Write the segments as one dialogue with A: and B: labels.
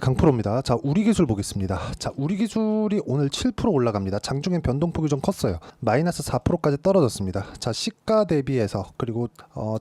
A: 강프로입니다. 자, 우리 기술 보겠습니다. 자, 우리 기술이 오늘 7% 올라갑니다. 장중엔 변동폭이 좀 컸어요. 마이너스 4%까지 떨어졌습니다. 자, 시가 대비해서 그리고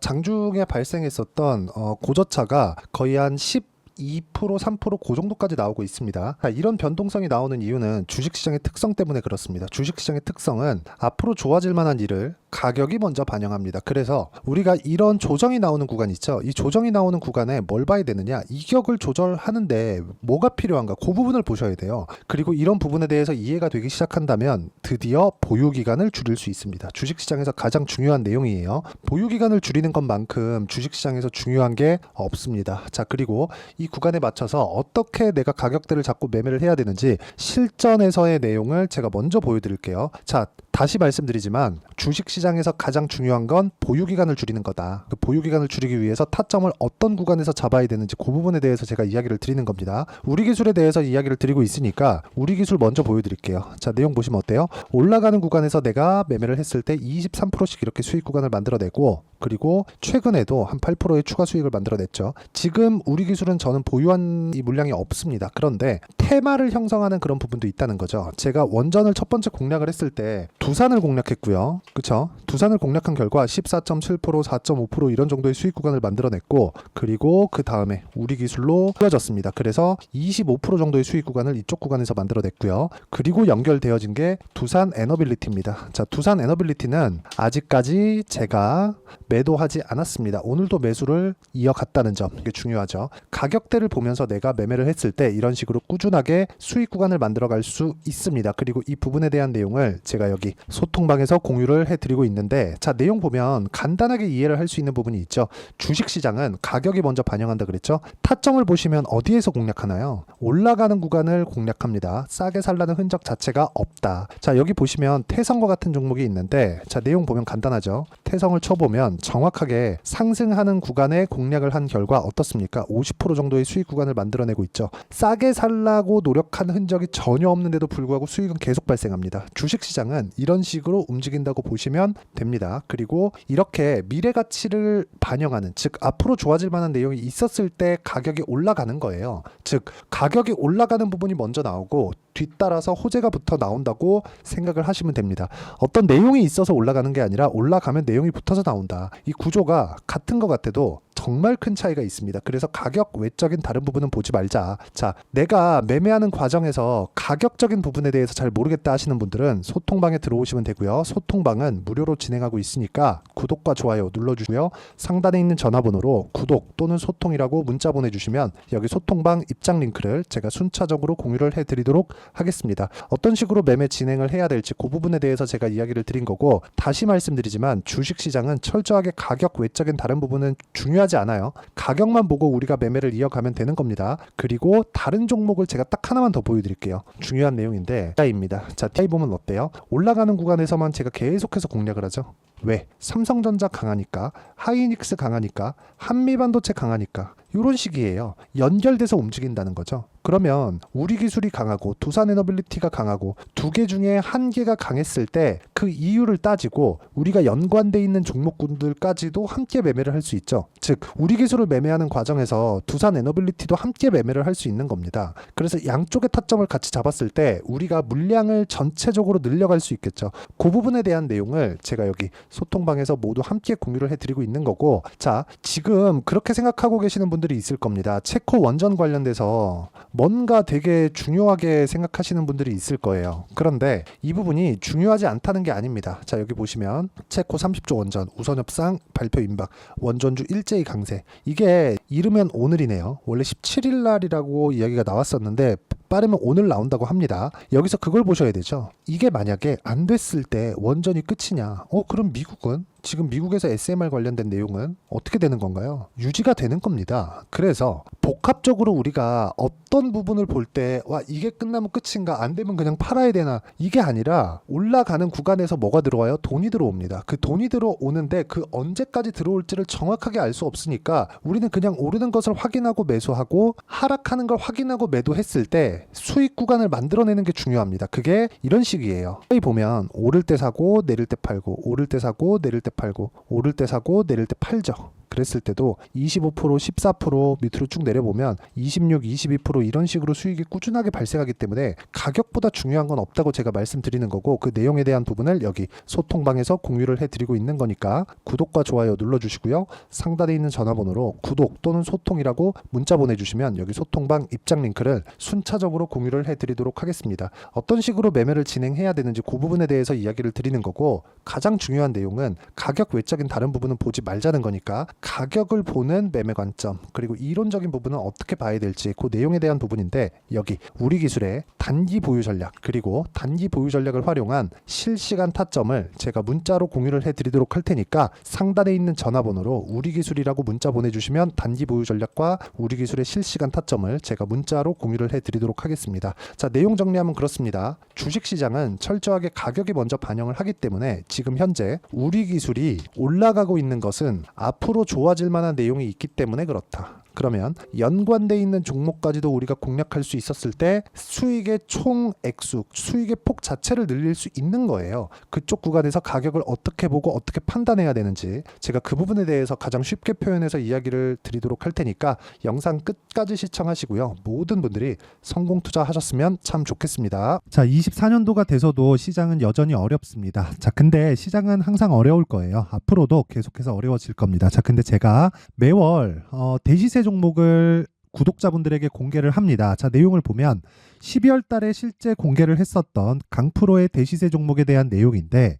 A: 장중에 발생했었던 고저차가 거의 한 2%, 3%, 그 정도까지 나오고 있습니다. 이런 변동성이 나오는 이유는 주식시장의 특성 때문에 그렇습니다. 주식시장의 특성은 앞으로 좋아질 만한 일을 가격이 먼저 반영합니다. 그래서 우리가 이런 조정이 나오는 구간 있죠. 이 조정이 나오는 구간에 뭘 봐야 되느냐, 이격을 조절하는데 뭐가 필요한가, 그 부분을 보셔야 돼요. 그리고 이런 부분에 대해서 이해가 되기 시작한다면 드디어 보유기간을 줄일 수 있습니다. 주식시장에서 가장 중요한 내용이에요. 보유기간을 줄이는 것만큼 주식시장에서 중요한 게 없습니다. 자, 그리고 이 구간에 맞춰서 어떻게 내가 가격대를 잡고 매매를 해야 되는지 실전에서의 내용을 제가 먼저 보여드릴게요. 자, 다시 말씀드리지만 주식시장에서 가장 중요한 건 보유기간을 줄이는 거다. 그 보유기간을 줄이기 위해서 타점을 어떤 구간에서 잡아야 되는지 그 부분에 대해서 제가 이야기를 드리는 겁니다. 우리 기술에 대해서 이야기를 드리고 있으니까 우리 기술 먼저 보여드릴게요. 자, 내용 보시면 어때요? 올라가는 구간에서 내가 매매를 했을 때 23%씩 이렇게 수익 구간을 만들어내고, 그리고 최근에도 한 8%의 추가 수익을 만들어냈죠. 지금 우리 기술은 저는 보유한 이 물량이 없습니다. 그런데 테마를 형성하는 그런 부분도 있다는 거죠. 제가 원전을 첫 번째 공략을 했을 때 두산을 공략했고요. 그쵸? 두산을 공략한 결과 14.7%, 4.5% 이런 정도의 수익 구간을 만들어냈고, 그리고 그 다음에 우리 기술로 이어졌습니다. 그래서 25% 정도의 수익 구간을 이쪽 구간에서 만들어냈고요. 그리고 연결되어진 게 두산 에너빌리티입니다. 자, 두산 에너빌리티는 아직까지 제가 매도하지 않았습니다. 오늘도 매수를 이어갔다는 점, 이게 중요하죠. 가격대를 보면서 내가 매매를 했을 때 이런 식으로 꾸준하게 수익 구간을 만들어갈 수 있습니다. 그리고 이 부분에 대한 내용을 제가 여기 소통방에서 공유를 해드리고 있는데, 자, 내용 보면 간단하게 이해를 할 수 있는 부분이 있죠. 주식시장은 가격이 먼저 반영한다 그랬죠. 타점을 보시면 어디에서 공략하나요? 올라가는 구간을 공략합니다. 싸게 살라는 흔적 자체가 없다. 자, 여기 보시면 태성과 같은 종목이 있는데, 자, 내용 보면 간단하죠. 태성을 쳐보면 정확하게 상승하는 구간에 공략을 한 결과 어떻습니까? 50% 정도의 수익 구간을 만들어내고 있죠. 싸게 살라고 노력한 흔적이 전혀 없는데도 불구하고 수익은 계속 발생합니다. 주식시장은 이런 식으로 움직인다고 보시면 됩니다. 그리고 이렇게 미래 가치를 반영하는, 즉 앞으로 좋아질 만한 내용이 있었을 때 가격이 올라가는 거예요. 즉 가격이 올라가는 부분이 먼저 나오고 뒤따라서 호재가 붙어 나온다고 생각을 하시면 됩니다. 어떤 내용이 있어서 올라가는 게 아니라 올라가면 내용이 붙어서 나온다. 이 구조가 같은 것 같아도 정말 큰 차이가 있습니다. 그래서 가격 외적인 다른 부분은 보지 말자. 자, 내가 매매하는 과정에서 가격적인 부분에 대해서 잘 모르겠다 하시는 분들은 소통방에 들어오시면 되고요. 소통방은 무료로 진행하고 있으니까 구독과 좋아요 눌러주고요. 상단에 있는 전화번호로 구독 또는 소통이라고 문자 보내주시면 여기 소통방 입장 링크를 제가 순차적으로 공유를 해드리도록 하겠습니다. 어떤 식으로 매매 진행을 해야 될지 그 부분에 대해서 제가 이야기를 드린 거고, 다시 말씀드리지만 주식시장은 철저하게 가격 외적인 다른 부분은 중요하지 않아요. 가격만 보고 우리가 매매를 이어가면 되는 겁니다. 그리고 다른 종목을 제가 딱 하나만 더 보여드릴게요. 중요한 내용인데 TI입니다. 자, TI 보면 어때요? 올라가는 구간에서만 제가 계속해서 공략을 하죠. 왜? 삼성전자 강하니까, 하이닉스 강하니까, 한미반도체 강하니까, 이런 식이에요. 연결돼서 움직인다는 거죠. 그러면 우리 기술이 강하고 두산 에너빌리티가 강하고 두 개 중에 한 개가 강했을 때 그 이유를 따지고 우리가 연관돼 있는 종목군들까지도 함께 매매를 할 수 있죠. 즉 우리 기술을 매매하는 과정에서 두산 에너빌리티도 함께 매매를 할 수 있는 겁니다. 그래서 양쪽의 타점을 같이 잡았을 때 우리가 물량을 전체적으로 늘려갈 수 있겠죠. 그 부분에 대한 내용을 제가 여기 소통방에서 모두 함께 공유를 해드리고 있는 거고, 자, 지금 그렇게 생각하고 계시는 분들이 있을 겁니다. 체코 원전 관련돼서 뭔가 되게 중요하게 생각하시는 분들이 있을 거예요. 그런데 이 부분이 중요하지 않다는 게 아닙니다. 자, 여기 보시면 체코 30조 원전 우선협상 발표 임박, 원전주 일제히 강세. 이게 이르면 오늘이네요. 원래 17일 날이라고 이야기가 나왔었는데 빠르면 오늘 나온다고 합니다. 여기서 그걸 보셔야 되죠. 이게 만약에 안 됐을 때 원전이 끝이냐? 그럼 미국은 지금 미국에서 SMR 관련된 내용은 어떻게 되는 건가요? 유지가 되는 겁니다. 그래서 복합적으로 우리가 어떤 부분을 볼 때 와, 이게 끝나면 끝인가, 안 되면 그냥 팔아야 되나, 이게 아니라 올라가는 구간에서 뭐가 들어와요? 돈이 들어옵니다. 그 돈이 들어오는데 그 언제까지 들어올지를 정확하게 알 수 없으니까 우리는 그냥 오르는 것을 확인하고 매수하고 하락하는 걸 확인하고 매도했을 때 수익 구간을 만들어내는 게 중요합니다. 그게 이런 식이에요. 여기 보면 오를 때 사고 내릴 때 팔고, 오를 때 사고 내릴 때 팔고, 오를 때 사고 내릴 때 팔죠. 그랬을 때도 25%, 14% 밑으로 쭉 내려보면 26, 22% 이런 식으로 수익이 꾸준하게 발생하기 때문에 가격보다 중요한 건 없다고 제가 말씀드리는 거고, 그 내용에 대한 부분을 여기 소통방에서 공유를 해드리고 있는 거니까 구독과 좋아요 눌러주시고요. 상단에 있는 전화번호로 구독 또는 소통이라고 문자 보내주시면 여기 소통방 입장 링크를 순차적으로 공유를 해드리도록 하겠습니다. 어떤 식으로 매매를 진행해야 되는지 그 부분에 대해서 이야기를 드리는 거고, 가장 중요한 내용은 가격 외적인 다른 부분은 보지 말자는 거니까 가격을 보는 매매 관점, 그리고 이론적인 부분은 어떻게 봐야 될지 그 내용에 대한 부분인데, 여기 우리 기술의 단기 보유 전략 그리고 단기 보유 전략을 활용한 실시간 타점을 제가 문자로 공유를 해드리도록 할 테니까 상단에 있는 전화번호로 우리 기술이라고 문자 보내주시면 단기 보유 전략과 우리 기술의 실시간 타점을 제가 문자로 공유를 해드리도록 하겠습니다. 자, 내용 정리하면 그렇습니다. 주식시장은 철저하게 가격이 먼저 반영을 하기 때문에 지금 현재 우리 기술이 올라가고 있는 것은 앞으로 좋아질 만한 내용이 있기 때문에 그렇다. 그러면 연관돼 있는 종목까지도 우리가 공략할 수 있었을 때 수익의 총 액수, 수익의 폭 자체를 늘릴 수 있는 거예요. 그쪽 구간에서 가격을 어떻게 보고 어떻게 판단해야 되는지 제가 그 부분에 대해서 가장 쉽게 표현해서 이야기를 드리도록 할 테니까 영상 끝까지 시청하시고요. 모든 분들이 성공 투자하셨으면 참 좋겠습니다. 자, 24년도가 돼서도 시장은 여전히 어렵습니다. 자, 근데 시장은 항상 어려울 거예요. 앞으로도 계속해서 어려워질 겁니다. 자, 근데 제가 매월 대시세 종목을 구독자분들에게 공개를 합니다. 자, 내용을 보면 12월 달에 실제 공개를 했었던 강프로의 대시세 종목에 대한 내용인데,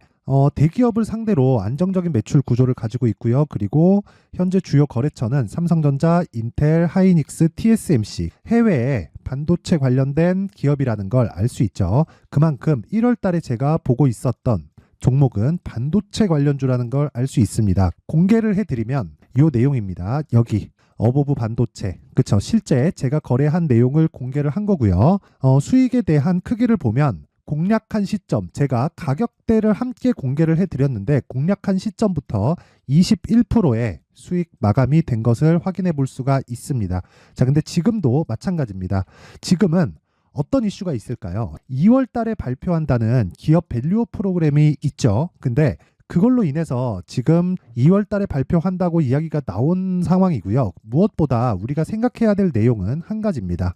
A: 대기업을 상대로 안정적인 매출 구조를 가지고 있고요. 그리고 현재 주요 거래처는 삼성전자, 인텔, 하이닉스, TSMC, 해외에 반도체 관련된 기업이라는 걸 알 수 있죠. 그만큼 1월 달에 제가 보고 있었던 종목은 반도체 관련주라는 걸 알 수 있습니다. 공개를 해드리면 이 내용입니다. 여기 어보브 반도체, 그쵸? 실제 제가 거래한 내용을 공개를 한 거고요. 수익에 대한 크기를 보면 공략한 시점, 제가 가격대를 함께 공개를 해드렸는데 공략한 시점부터 21%의 수익 마감이 된 것을 확인해 볼 수가 있습니다. 자, 근데 지금도 마찬가지입니다. 지금은 어떤 이슈가 있을까요? 2월 달에 발표한다는 기업 밸류업 프로그램이 있죠. 근데 그걸로 인해서 지금 2월 달에 발표한다고 이야기가 나온 상황이고요. 무엇보다 우리가 생각해야 될 내용은 한 가지입니다.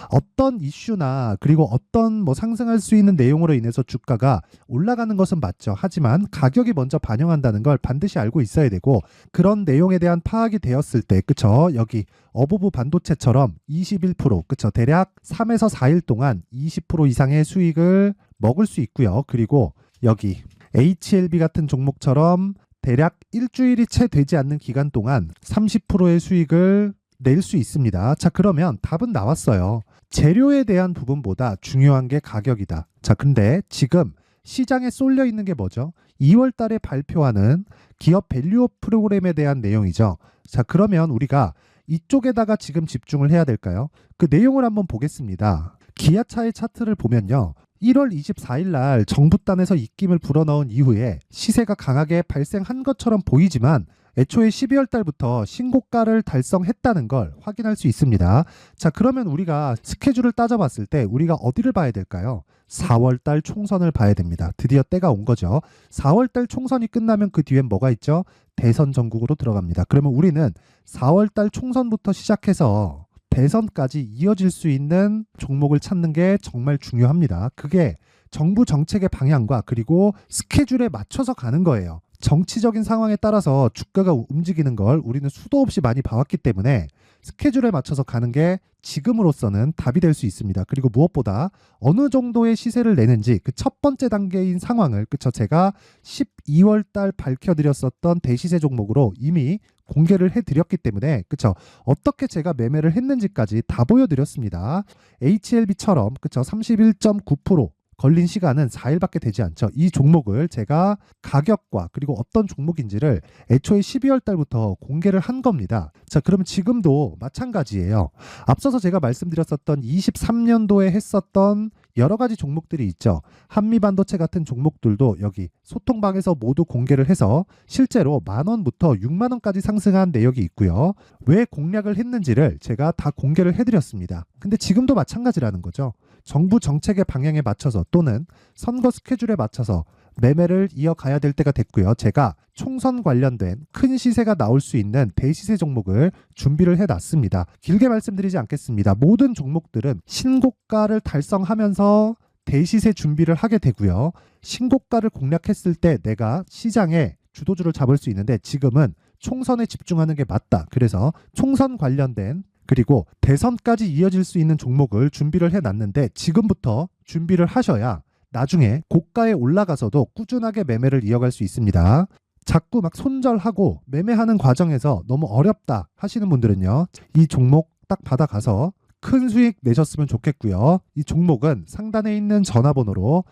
A: 어떤 이슈나 그리고 어떤 상승할 수 있는 내용으로 인해서 주가가 올라가는 것은 맞죠. 하지만 가격이 먼저 반영한다는 걸 반드시 알고 있어야 되고, 그런 내용에 대한 파악이 되었을 때, 그쵸? 여기 어보브 반도체처럼 21%, 그쵸? 대략 3에서 4일 동안 20% 이상의 수익을 먹을 수 있고요. 그리고 여기 HLB 같은 종목처럼 대략 일주일이 채 되지 않는 기간 동안 30%의 수익을 낼 수 있습니다. 자, 그러면 답은 나왔어요. 재료에 대한 부분보다 중요한 게 가격이다. 자, 근데 지금 시장에 쏠려 있는 게 뭐죠? 2월 달에 발표하는 기업 밸류업 프로그램에 대한 내용이죠. 자, 그러면 우리가 이쪽에다가 지금 집중을 해야 될까요? 그 내용을 한번 보겠습니다. 기아차의 차트를 보면요. 1월 24일 날 정부단에서 입김을 불어넣은 이후에 시세가 강하게 발생한 것처럼 보이지만 애초에 12월 달부터 신고가를 달성했다는 걸 확인할 수 있습니다. 자, 그러면 우리가 스케줄을 따져봤을 때 우리가 어디를 봐야 될까요? 4월 달 총선을 봐야 됩니다. 드디어 때가 온 거죠. 4월 달 총선이 끝나면 그 뒤엔 뭐가 있죠? 대선 전국으로 들어갑니다. 그러면 우리는 4월 달 총선부터 시작해서 대선까지 이어질 수 있는 종목을 찾는 게 정말 중요합니다. 그게 정부 정책의 방향과 그리고 스케줄에 맞춰서 가는 거예요. 정치적인 상황에 따라서 주가가 움직이는 걸 우리는 수도 없이 많이 봐왔기 때문에 스케줄에 맞춰서 가는 게 지금으로서는 답이 될 수 있습니다. 그리고 무엇보다 어느 정도의 시세를 내는지 그 첫 번째 단계인 상황을, 그쵸? 제가 12월 달 밝혀드렸었던 대시세 종목으로 이미 공개를 해드렸기 때문에, 그쵸? 어떻게 제가 매매를 했는지까지 다 보여드렸습니다. HLB처럼, 그쵸? 31.9% 걸린 시간은 4일밖에 되지 않죠. 이 종목을 제가 가격과 그리고 어떤 종목인지를 애초에 12월 달부터 공개를 한 겁니다. 자, 그러면 지금도 마찬가지예요. 앞서서 제가 말씀드렸었던 23년도에 했었던 여러 가지 종목들이 있죠. 한미반도체 같은 종목들도 여기 소통방에서 모두 공개를 해서 실제로 10,000원부터 60,000원까지 상승한 내역이 있고요. 왜 공략을 했는지를 제가 다 공개를 해드렸습니다. 근데 지금도 마찬가지라는 거죠. 정부 정책의 방향에 맞춰서 또는 선거 스케줄에 맞춰서 매매를 이어가야 될 때가 됐고요. 제가 총선 관련된 큰 시세가 나올 수 있는 대시세 종목을 준비를 해놨습니다. 길게 말씀드리지 않겠습니다. 모든 종목들은 신고가를 달성하면서 대시세 준비를 하게 되고요. 신고가를 공략했을 때 내가 시장에 주도주를 잡을 수 있는데 지금은 총선에 집중하는 게 맞다. 그래서 총선 관련된 그리고 대선까지 이어질 수 있는 종목을 준비를 해놨는데 지금부터 준비를 하셔야 나중에 고가에 올라가서도 꾸준하게 매매를 이어갈 수 있습니다. 자꾸 막 손절하고 매매하는 과정에서 너무 어렵다 하시는 분들은요. 이 종목 딱 받아가서 큰 수익 내셨으면 좋겠고요. 이 종목은 상단에 있는 전화번호로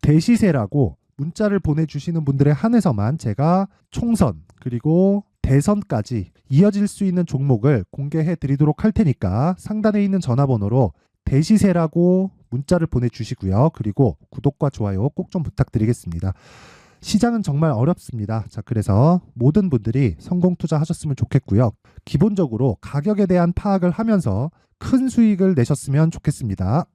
A: 대시세라고 문자를 보내주시는 분들에 한해서만 제가 총선 그리고 대선까지 이어질 수 있는 종목을 공개해 드리도록 할 테니까 상단에 있는 전화번호로 대시세라고 문자를 보내주시고요. 그리고 구독과 좋아요 꼭 좀 부탁드리겠습니다. 시장은 정말 어렵습니다. 자, 그래서 모든 분들이 성공 투자하셨으면 좋겠고요. 기본적으로 가격에 대한 파악을 하면서 큰 수익을 내셨으면 좋겠습니다.